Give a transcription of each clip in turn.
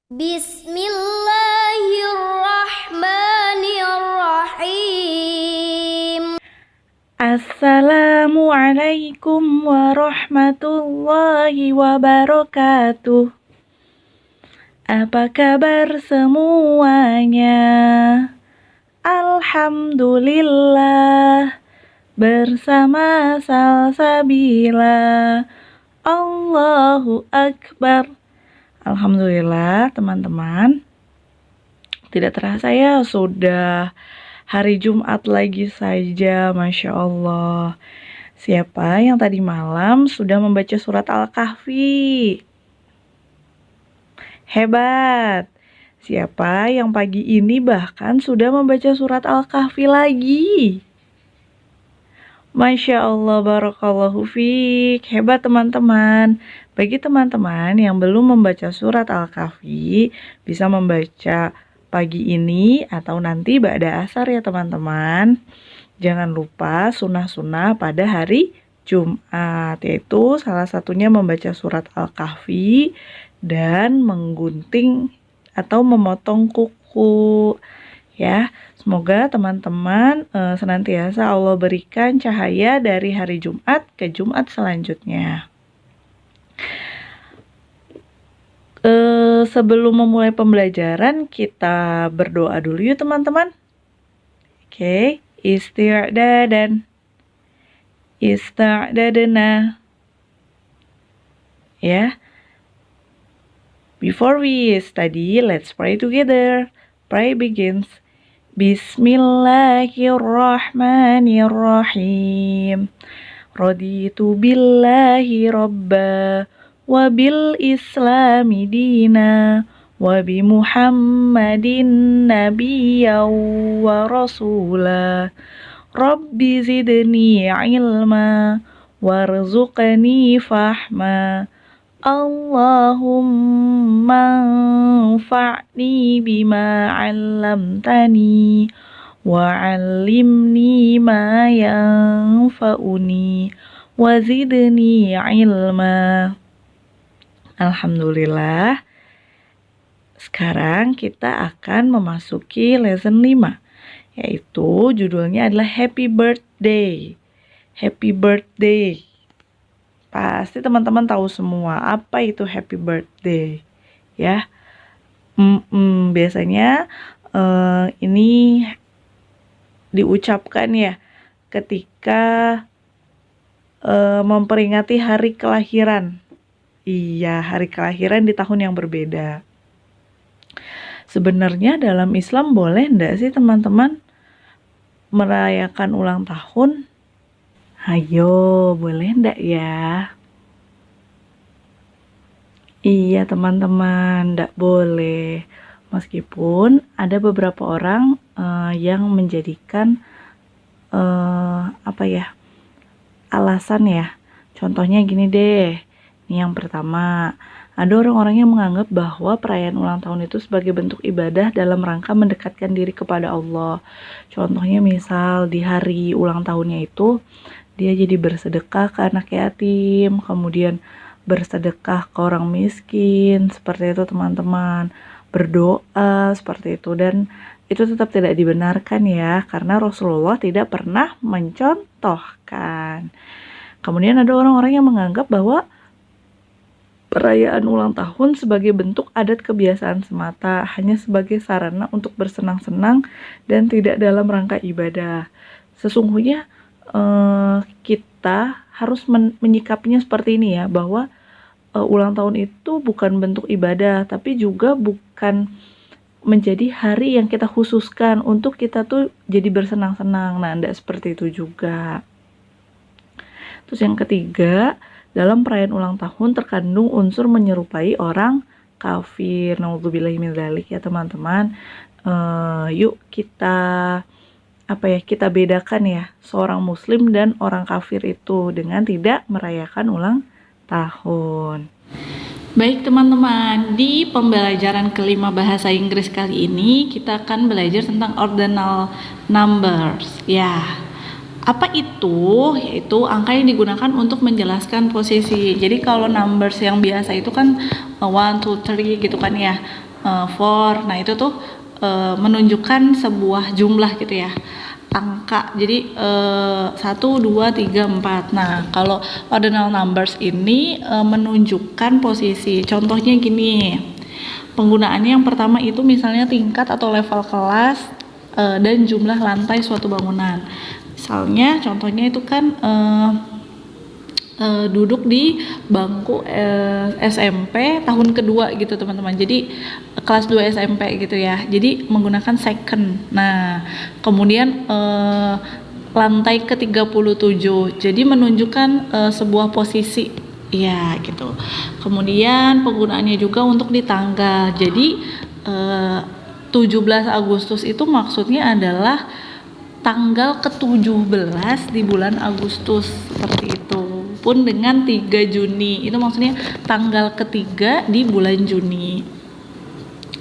Bismillahirrahmanirrahim. Assalamualaikum warahmatullahi wabarakatuh. Apa kabar semuanya? Alhamdulillah, bersama Salsabila. Allahu Akbar. Alhamdulillah teman-teman. Tidak terasa ya, sudah hari Jumat lagi saja, Masya Allah. Siapa yang tadi malam sudah membaca surat Al-Kahfi? Hebat. Siapa yang pagi ini bahkan sudah membaca surat Al-Kahfi lagi? Masya Allah, barakallahu fiik. Hebat teman-teman. Bagi teman-teman yang belum membaca surat Al-Kahfi, bisa membaca pagi ini atau nanti ba'da asar ya teman-teman. Jangan lupa sunnah-sunnah pada hari Jumat, yaitu salah satunya membaca surat Al-Kahfi dan menggunting atau memotong kuku. Ya, semoga teman-teman senantiasa Allah berikan cahaya dari hari Jumat ke Jumat selanjutnya. Sebelum memulai pembelajaran, kita berdoa dulu yuk teman-teman. Oke, ista'dadna. Ya. Before we study, let's pray together. Pray begins. Bismillahirrahmanirrahim. Raditu billahi rabba wa bil islami dina wa bi Muhammadin nabiyyan wa rasula. Rabbi zidni ilma warzuqni fahma. Allahumma anfa'ni bima 'allamtani wa 'allimni ma yanfa'uni wa zidni ilma. Alhamdulillah. Sekarang kita akan memasuki lesson 5, yaitu judulnya adalah Happy Birthday. Happy Birthday. Pasti teman-teman tahu semua apa itu happy birthday, ya. Biasanya ini diucapkan ya ketika memperingati hari kelahiran. Iya, hari kelahiran di tahun yang berbeda. Sebenarnya dalam Islam boleh enggak sih teman-teman merayakan ulang tahun? Ayo, boleh enggak ya? Iya teman-teman, enggak boleh. Meskipun ada beberapa orang yang menjadikan alasan ya. Contohnya gini deh. Ini yang pertama, ada orang-orang yang menganggap bahwa perayaan ulang tahun itu sebagai bentuk ibadah dalam rangka mendekatkan diri kepada Allah. Contohnya misal di hari ulang tahunnya itu dia jadi bersedekah ke anak yatim, kemudian bersedekah ke orang miskin, seperti itu teman-teman. Berdoa seperti itu, dan itu tetap tidak dibenarkan ya, karena Rasulullah tidak pernah mencontohkan. Kemudian ada orang-orang yang menganggap bahwa perayaan ulang tahun sebagai bentuk adat kebiasaan semata, hanya sebagai sarana untuk bersenang-senang dan tidak dalam rangka ibadah. Sesungguhnya kita harus menyikapinya seperti ini ya, bahwa ulang tahun itu bukan bentuk ibadah, tapi juga bukan menjadi hari yang kita khususkan untuk kita tuh jadi bersenang-senang. Nah, enggak seperti itu juga. Terus yang ketiga, dalam perayaan ulang tahun terkandung unsur menyerupai orang kafir. Naudzubillahi min dzalik ya teman-teman. Yuk kita kita bedakan ya seorang muslim dan orang kafir itu dengan tidak merayakan ulang tahun. Baik teman-teman, di pembelajaran kelima bahasa Inggris kali ini kita akan belajar tentang ordinal numbers. Ya, apa itu? Yaitu angka yang digunakan untuk menjelaskan posisi. Jadi kalau numbers yang biasa itu kan 1, 2, 3 gitu kan ya. 4. Nah, itu tuh menunjukkan sebuah jumlah gitu ya, angka. Jadi 1, 2, 3, 4. Nah, kalau ordinal numbers ini menunjukkan posisi. Contohnya gini, penggunaannya yang pertama itu misalnya tingkat atau level kelas dan jumlah lantai suatu bangunan. Misalnya contohnya itu kan duduk di bangku SMP tahun kedua gitu teman-teman, jadi kelas 2 SMP gitu ya, jadi menggunakan second. Nah, kemudian lantai ke-37, jadi menunjukkan sebuah posisi ya gitu. Kemudian penggunaannya juga untuk di tanggal, jadi 17 Agustus itu maksudnya adalah tanggal ke-17 di bulan Agustus, seperti itu. Pun dengan 3 Juni, itu maksudnya tanggal ketiga di bulan Juni.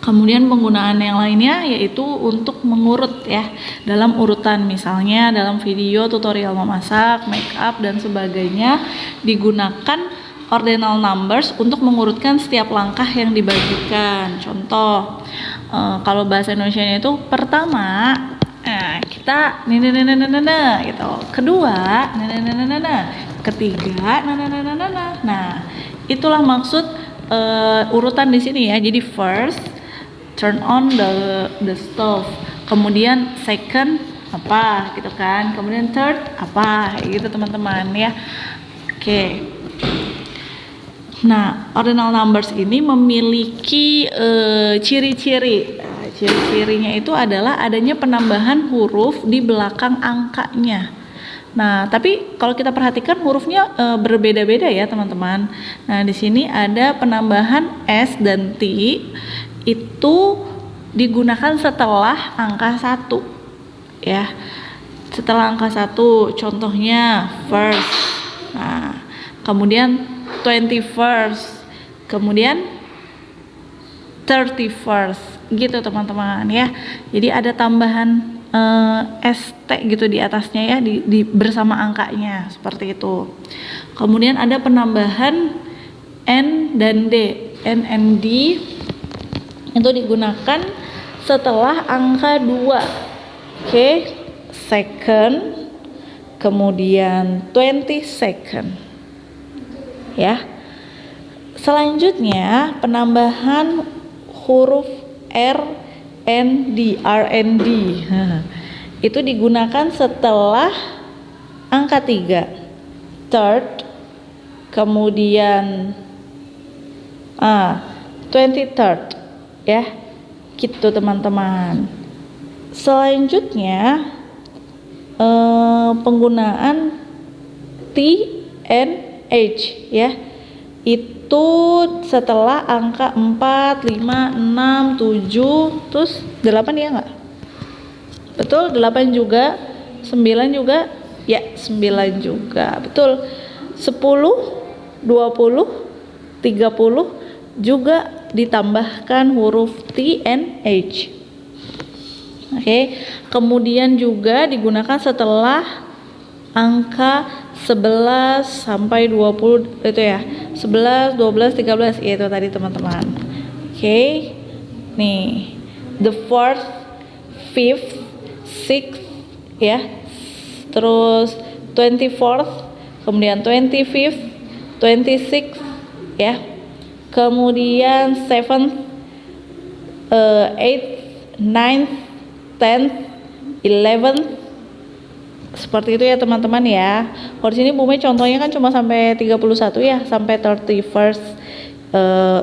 Kemudian penggunaan yang lainnya yaitu untuk mengurut ya, dalam urutan, misalnya dalam video tutorial memasak, make up dan sebagainya, digunakan ordinal numbers untuk mengurutkan setiap langkah yang dibagikan. Contoh, kalau bahasa Indonesianya itu pertama kita gitu, kedua ketiga nah itulah maksud urutan di sini ya. Jadi first turn on the stove, kemudian second apa gitu kan, kemudian third apa gitu teman-teman ya. Oke. Nah, ordinal numbers ini memiliki ciri-ciri. Ciri-cirinya itu adalah adanya penambahan huruf di belakang angkanya. Nah, tapi kalau kita perhatikan hurufnya berbeda-beda ya teman-teman. Nah, di sini ada penambahan S dan T, itu digunakan setelah angka 1 ya. Setelah angka 1, contohnya first. Nah, kemudian 21st, kemudian 31st gitu teman-teman ya. Jadi ada tambahan ST gitu di atasnya ya, di bersama angkanya, seperti itu. Kemudian ada penambahan N dan D. N and D itu digunakan setelah angka 2. Oke, second, kemudian 22nd ya. Selanjutnya penambahan huruf R and D, itu digunakan setelah angka 3, third, kemudian 23rd ya, gitu teman-teman. Selanjutnya penggunaan T and H ya, itu setelah angka 4, 5, 6, 7, terus 8 ya nggak? Betul, 8 juga, 9 juga, ya 9 juga, betul. 10, 20, 30 juga ditambahkan huruf T and H. Oke, kemudian juga digunakan setelah angka 11 sampai 20 itu ya, 11, 12, 13 itu tadi teman-teman. Oke, nih the fourth, fifth, sixth ya, terus 24th, kemudian 25th, 26th ya, kemudian 7th, 8th, 9th, 10th, 11th, seperti itu ya teman-teman ya. Kalau di sini Bumi contohnya kan cuma sampai 31 ya, sampai 31st.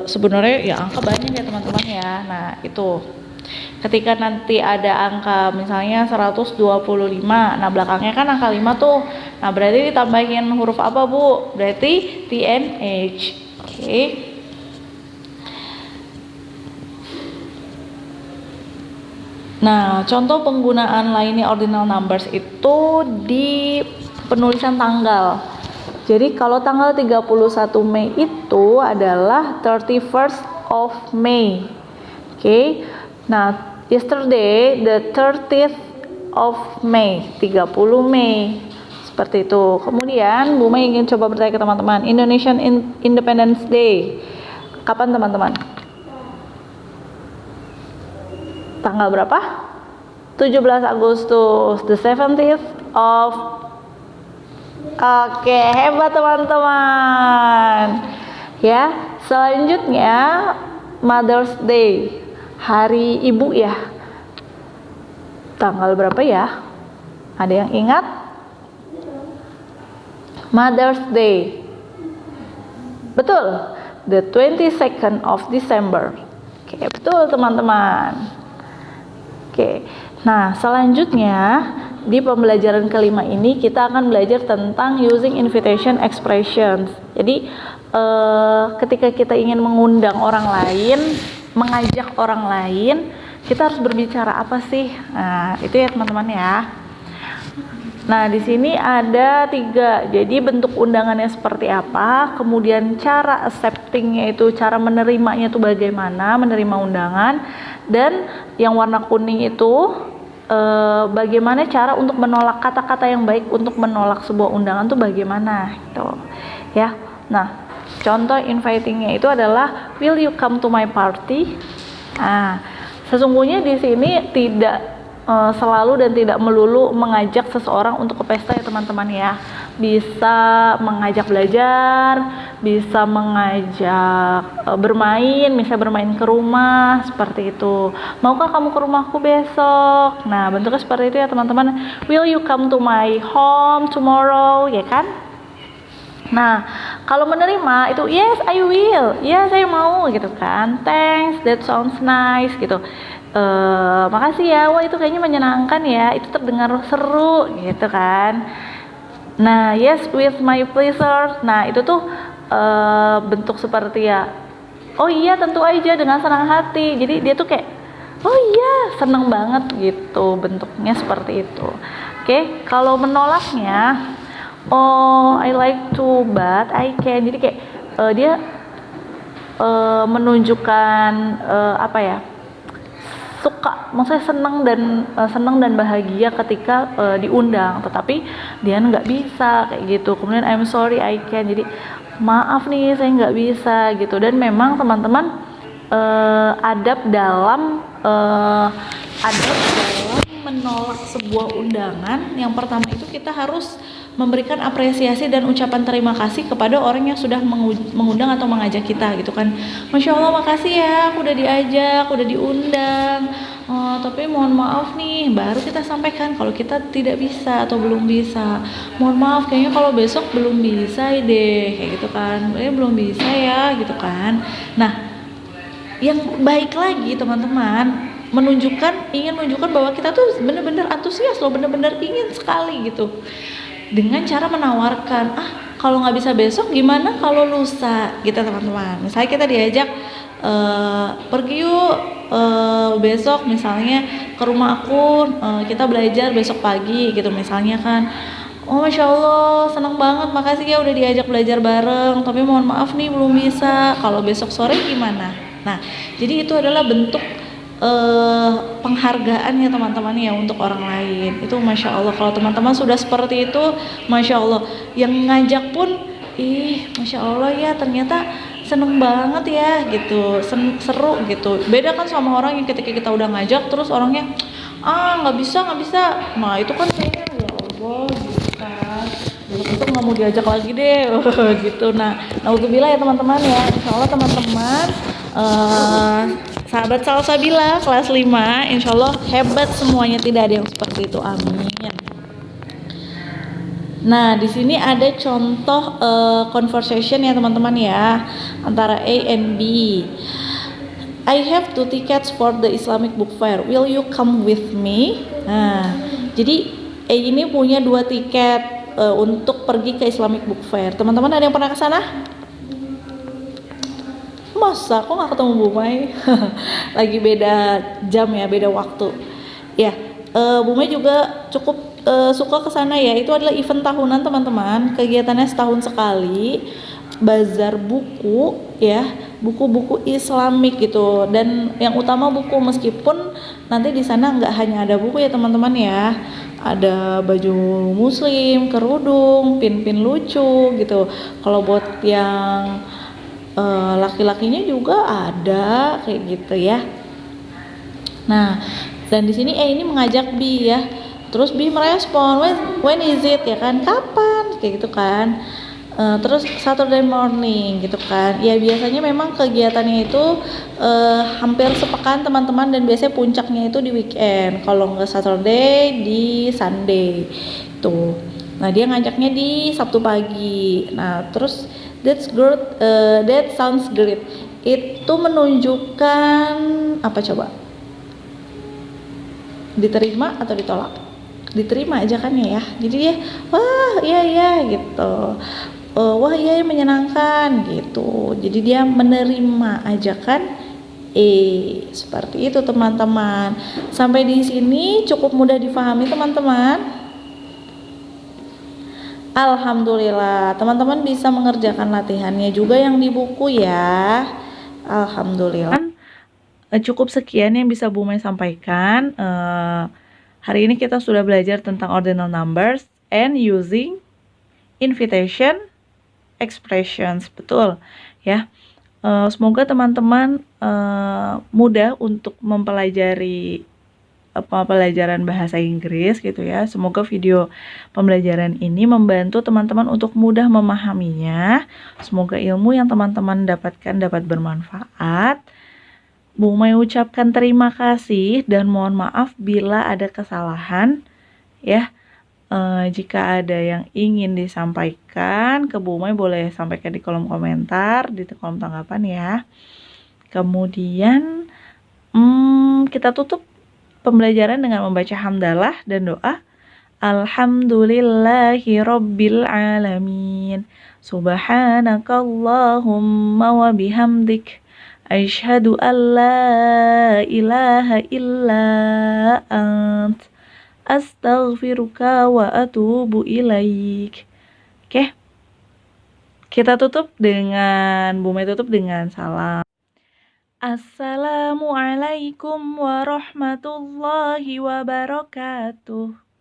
Sebenarnya ya angka banyak ya teman-teman ya. Nah, itu. Ketika nanti ada angka misalnya 125, nah belakangnya kan angka 5 tuh. Nah, berarti ditambahin huruf apa, Bu? Berarti T and H. Oke. Nah, contoh penggunaan lainnya ordinal numbers itu di penulisan tanggal. Jadi kalau tanggal 31 Mei itu adalah 31st of May. Oke. Nah, yesterday the 30th of May, 30 Mei. Seperti itu. Kemudian Bu Mei ingin coba bertanya ke teman-teman, Indonesian Independence Day kapan teman-teman? Tanggal berapa? 17 Agustus, the 17th of. Oke, hebat teman-teman. Ya, selanjutnya Mother's Day, hari ibu ya. Tanggal berapa ya? Ada yang ingat? Mother's Day. Betul, the 22nd of December. Oke, betul teman-teman. Oke, nah selanjutnya di pembelajaran kelima ini kita akan belajar tentang using invitation expressions. Jadi ketika kita ingin mengundang orang lain, mengajak orang lain, kita harus berbicara apa sih? Nah, itu ya teman-teman ya. Nah, di sini ada 3. Jadi bentuk undangannya seperti apa, kemudian cara acceptingnya itu, cara menerimanya itu bagaimana, menerima undangan, dan yang warna kuning itu bagaimana cara untuk menolak, kata-kata yang baik untuk menolak sebuah undangan itu bagaimana gitu ya. Nah, contoh invitingnya itu adalah will you come to my party. Nah, sesungguhnya di sini tidak selalu dan tidak melulu mengajak seseorang untuk ke pesta ya teman-teman ya. Bisa mengajak belajar, bisa mengajak bermain, misalnya bermain ke rumah, seperti itu. Maukah kamu ke rumahku besok? Nah, bentuknya seperti itu ya teman-teman. Will you come to my home tomorrow? Ya kan? Nah, kalau menerima itu yes I will, ya saya mau gitu kan. Thanks, that sounds nice gitu. Makasih ya, wah itu kayaknya menyenangkan ya, itu terdengar seru gitu kan. Nah, yes with my pleasure. Nah, itu tuh bentuk seperti ya, oh iya tentu aja dengan senang hati. Jadi dia tuh kayak oh iya seneng banget gitu, bentuknya seperti itu. Oke, kalau menolaknya oh I like to but I can. Jadi kayak dia menunjukkan apa ya, suka, maksudnya senang dan bahagia ketika diundang, tetapi dia nggak bisa kayak gitu. Kemudian I'm sorry I can, jadi maaf nih saya nggak bisa gitu. Dan memang teman-teman adab dalam menolak sebuah undangan, yang pertama itu kita harus memberikan apresiasi dan ucapan terima kasih kepada orang yang sudah mengundang atau mengajak kita gitu kan. Masya Allah, makasih ya, aku udah diajak, udah diundang, tapi mohon maaf nih, baru kita sampaikan kalau kita tidak bisa atau belum bisa. Mohon maaf, kayaknya kalau besok belum bisa deh, kayak gitu kan, belum bisa ya gitu kan. Nah, yang baik lagi teman-teman, ingin menunjukkan bahwa kita tuh bener-bener antusias loh, bener-bener ingin sekali gitu, dengan cara menawarkan, kalau nggak bisa besok gimana kalau lusa gitu teman-teman. Misalnya kita diajak pergi yuk besok misalnya ke rumah aku, kita belajar besok pagi gitu misalnya kan. Oh Masya Allah, senang banget, makasih ya udah diajak belajar bareng, tapi mohon maaf nih belum bisa, kalau besok sore gimana. Nah, jadi itu adalah bentuk penghargaan ya teman-teman ya untuk orang lain. Itu Masya Allah, kalau teman-teman sudah seperti itu, Masya Allah, yang ngajak pun Masya Allah ya, ternyata seneng banget ya gitu, seru gitu. Beda kan sama orang yang ketika kita udah ngajak terus orangnya nggak bisa. Nah itu kan kayaknya ya Allah gitu kan, besok nggak mau diajak lagi deh gitu. Nah naudzubillah ya teman-teman ya. Insya Allah teman-teman sahabat Salsabila kelas 5 insya Allah hebat semuanya, tidak ada yang seperti itu, amin. Nah di sini ada contoh conversation ya teman-teman ya, antara A and B. I have 2 tickets for the Islamic Book Fair, will you come with me? Nah jadi A ini punya 2 tiket untuk pergi ke Islamic Book Fair. Teman-teman ada yang pernah ke sana? Masa kok nggak ketemu Bu Mai? Lagi beda jam ya, beda waktu ya. Bu Mai juga cukup suka ke sana ya. Itu adalah event tahunan teman-teman, kegiatannya setahun sekali, bazar buku ya, buku-buku Islamik gitu. Dan yang utama buku, meskipun nanti di sana nggak hanya ada buku ya teman-teman ya, ada baju muslim, kerudung, pin-pin lucu gitu. Kalau buat yang laki-lakinya juga ada kayak gitu ya. Nah, dan di sini ini mengajak B ya. Terus B merespon, when is it ya kan? Kapan? Kayak gitu kan. Terus Saturday morning gitu kan. Ya biasanya memang kegiatannya itu hampir sepekan teman-teman, dan biasanya puncaknya itu di weekend. Kalau nggak Saturday, di Sunday. Tuh. Nah, dia ngajaknya di Sabtu pagi. Nah, terus that sounds great. Itu menunjukkan apa coba? Diterima atau ditolak? Diterima aja kan ya, jadi dia wah iya gitu, wah iya menyenangkan gitu, jadi dia menerima ajakan seperti itu teman-teman. Sampai di sini cukup mudah difahami teman-teman. Alhamdulillah teman-teman bisa mengerjakan latihannya juga yang di buku ya. Alhamdulillah. Cukup sekian yang bisa Bu Mai sampaikan. Hari ini kita sudah belajar tentang ordinal numbers and using invitation expressions, betul ya. Semoga teman-teman mudah untuk mempelajari pembelajaran bahasa Inggris gitu ya. Semoga video pembelajaran ini membantu teman-teman untuk mudah memahaminya. Semoga ilmu yang teman-teman dapatkan dapat bermanfaat. Bu Mai ucapkan terima kasih dan mohon maaf bila ada kesalahan ya. Jika ada yang ingin disampaikan ke Bu Mai, boleh sampaikan di kolom komentar, di kolom tanggapan ya. Kemudian kita tutup pembelajaran dengan membaca hamdalah dan doa. Alhamdulillahirabbil alamin. Subhanakallahumma wa bihamdik. Asyhadu an la ilaha illa ant. Astaghfiruka wa atubu ilaik. Oke. Kita tutup dengan Bu Mai tutup dengan salam. Assalamualaikum warahmatullahi wabarakatuh.